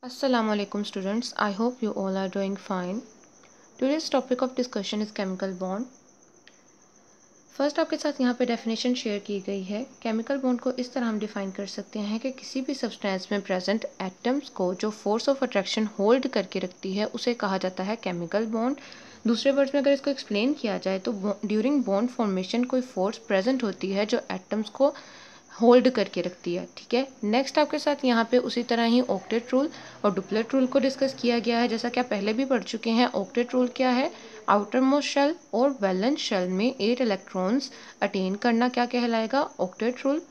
Assalamualaikum students, I hope you all are doing fine. Today's topic of discussion is chemical bond. First आपके साथ यहाँ पे definition share की गई है। केमिकल बॉन्ड को इस तरह हम डिफाइन कर सकते हैं कि किसी भी सब्सटेंस में प्रेजेंट एटम्स को जो फोर्स ऑफ अट्रैक्शन होल्ड करके रखती है उसे कहा जाता है केमिकल बॉन्ड। दूसरे वर्ड्स में अगर इसको एक्सप्लेन किया जाए तो ड्यूरिंग बॉन्ड फॉर्मेशन कोई फोर्स प्रेजेंट होती है जो एटम्स को होल्ड करके रखती है। ठीक है, नेक्स्ट आपके साथ यहाँ पे उसी तरह ही ऑक्टेट रूल और डुप्लेट रूल को डिस्कस किया गया है। जैसा कि आप पहले भी पढ़ चुके हैं, ऑक्टेट रूल क्या है, आउटर मोस्ट शेल और वैलेंस शेल में 8 इलेक्ट्रॉन्स अटेन करना क्या कहलाएगा, ऑक्टेट रूल।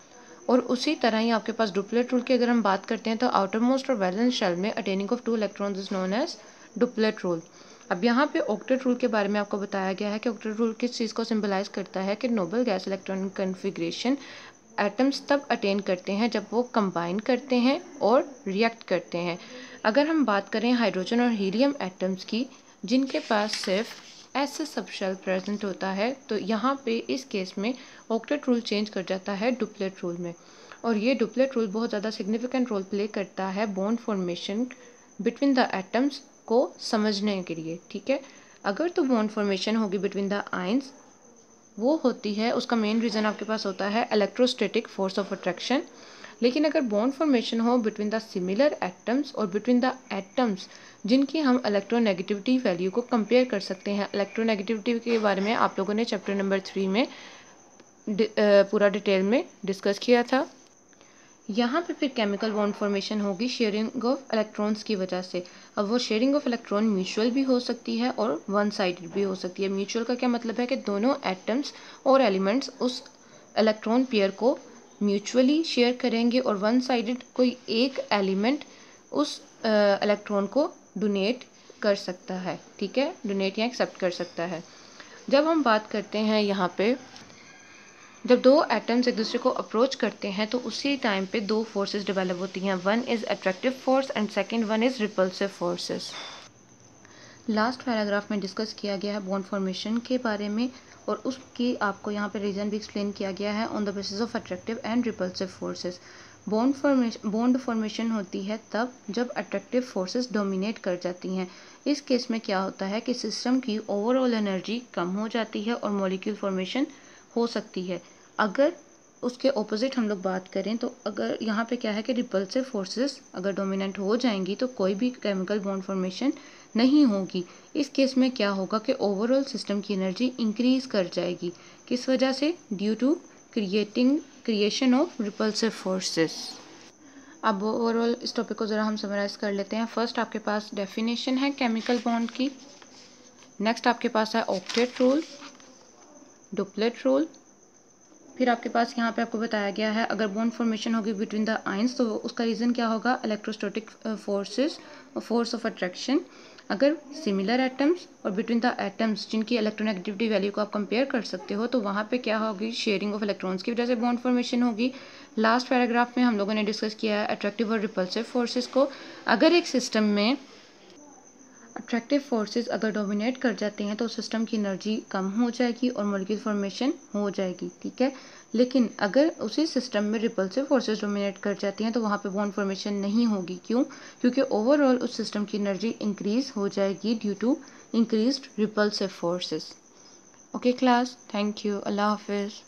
और उसी तरह ही आपके पास डुप्लेट रूल की अगर हम बात करते हैं तो आउटर मोस्ट और वैलेंस शेल में attaining of 2 electrons is known as duplet rule. अब यहाँ पे ऑक्टेट रूल के बारे में आपको बताया गया है कि ऑक्टेट रूल किस चीज़ को सिंबलाइज करता है कि noble gas electronic configuration atoms तब अटेन करते हैं जब वो कंबाइन करते हैं और रिएक्ट करते हैं। अगर हम बात करें हाइड्रोजन और हीलियम एटम्स की जिनके पास सिर्फ एस सबशेल प्रेजेंट होता है, तो यहाँ पे इस केस में ऑक्टेट रूल चेंज कर जाता है डुप्लेट रूल में। और ये डुप्लेट रूल बहुत ज़्यादा सिग्निफिकेंट रोल प्ले करता है bond formation between the atoms को समझने के लिए। ठीक है, अगर तो बॉन्ड फॉर्मेशन होगी बिटवीन द आयंस वो होती है, उसका मेन रीज़न आपके पास होता है इलेक्ट्रोस्टैटिक फोर्स ऑफ अट्रैक्शन। लेकिन अगर बॉन्ड फॉर्मेशन हो बिटवीन द सिमिलर एटम्स और बिटवीन द एटम्स जिनकी हम इलेक्ट्रोनेगेटिविटी वैल्यू को कंपेयर कर सकते हैं, इलेक्ट्रोनेगेटिविटी के बारे में आप लोगों ने चैप्टर नंबर 3 में पूरा डिटेल में डिस्कस किया था। यहाँ पे फिर केमिकल बॉन्ड फॉर्मेशन होगी शेयरिंग ऑफ इलेक्ट्रॉन्स की वजह से। अब वो शेयरिंग ऑफ इलेक्ट्रॉन म्यूचुअल भी हो सकती है और वन साइडेड भी हो सकती है। म्यूचुअल का क्या मतलब है कि दोनों एटम्स और एलिमेंट्स उस इलेक्ट्रॉन पेयर को म्यूचुअली शेयर करेंगे, और वन साइडेड कोई एक एलिमेंट उस इलेक्ट्रॉन को डोनेट कर सकता है। ठीक है, डोनेट या एक्सेप्ट कर सकता है। जब हम बात करते हैं यहाँ पे जब दो एटम्स एक दूसरे को अप्रोच करते हैं तो उसी टाइम पे दो फोर्सेस डेवलप होती हैं, one is attractive force and second one is repulsive forces. Last paragraph में डिस्कस किया गया है बॉन्ड फॉर्मेशन के बारे में, और उसकी आपको यहाँ पे रीज़न भी एक्सप्लेन किया गया है on the basis of attractive and repulsive forces. Bond formation होती है तब जब अट्रैक्टिव फोर्सेस डोमिनेट कर जाती हैं। इस केस में क्या होता है कि सिस्टम की ओवरऑल एनर्जी कम हो जाती है और मॉलिक्यूल फॉर्मेशन हो सकती है। अगर उसके ऑपोजिट हम लोग बात करें तो अगर यहाँ पे क्या है कि रिपल्सिव फोर्सेस अगर डोमिनेंट हो जाएंगी तो कोई भी केमिकल बॉन्ड फॉर्मेशन नहीं होगी। इस केस में क्या होगा कि ओवरऑल सिस्टम की एनर्जी इंक्रीज कर जाएगी। किस वजह से? Due to creation of repulsive forces. अब ओवरऑल इस टॉपिक को ज़रा हम समराइज कर लेते हैं। फर्स्ट आपके पास डेफिनेशन है केमिकल बॉन्ड की, नेक्स्ट आपके पास है ऑक्टेट रूल, डुप्लेट रूल, फिर आपके पास यहाँ पे आपको बताया गया है अगर बॉन्ड फॉर्मेशन होगी बिटवीन द आयंस तो उसका रीज़न क्या होगा, इलेक्ट्रोस्टैटिक फोर्सेस और फोर्स ऑफ अट्रैक्शन। अगर सिमिलर एटम्स और बिटवीन द एटम्स जिनकी इलेक्ट्रोनेगेटिविटी वैल्यू को आप कंपेयर कर सकते हो तो वहाँ पे क्या होगी, शेयरिंग ऑफ इलेक्ट्रॉन्स की वजह से बॉन्ड फॉर्मेशन होगी। लास्ट पैराग्राफ में हम लोगों ने डिस्कस किया है अट्रैक्टिव और रिपल्सिव फोर्सेस को। अगर एक सिस्टम में अट्रैक्टिव फोर्सेस अगर डोमिनेट कर जाते हैं तो सिस्टम की एनर्जी कम हो जाएगी और मॉलिक्यूल फॉर्मेशन हो जाएगी। ठीक है, लेकिन अगर उसी सिस्टम में रिपल्सिव फोर्सेस डोमिनेट कर जाती हैं तो वहाँ पे बॉन्ड फॉर्मेशन नहीं होगी। क्यों? क्योंकि ओवरऑल उस सिस्टम की एनर्जी इंक्रीज हो जाएगी due to increased repulsive forces. Okay class, thank you, अल्लाह हाफिज़।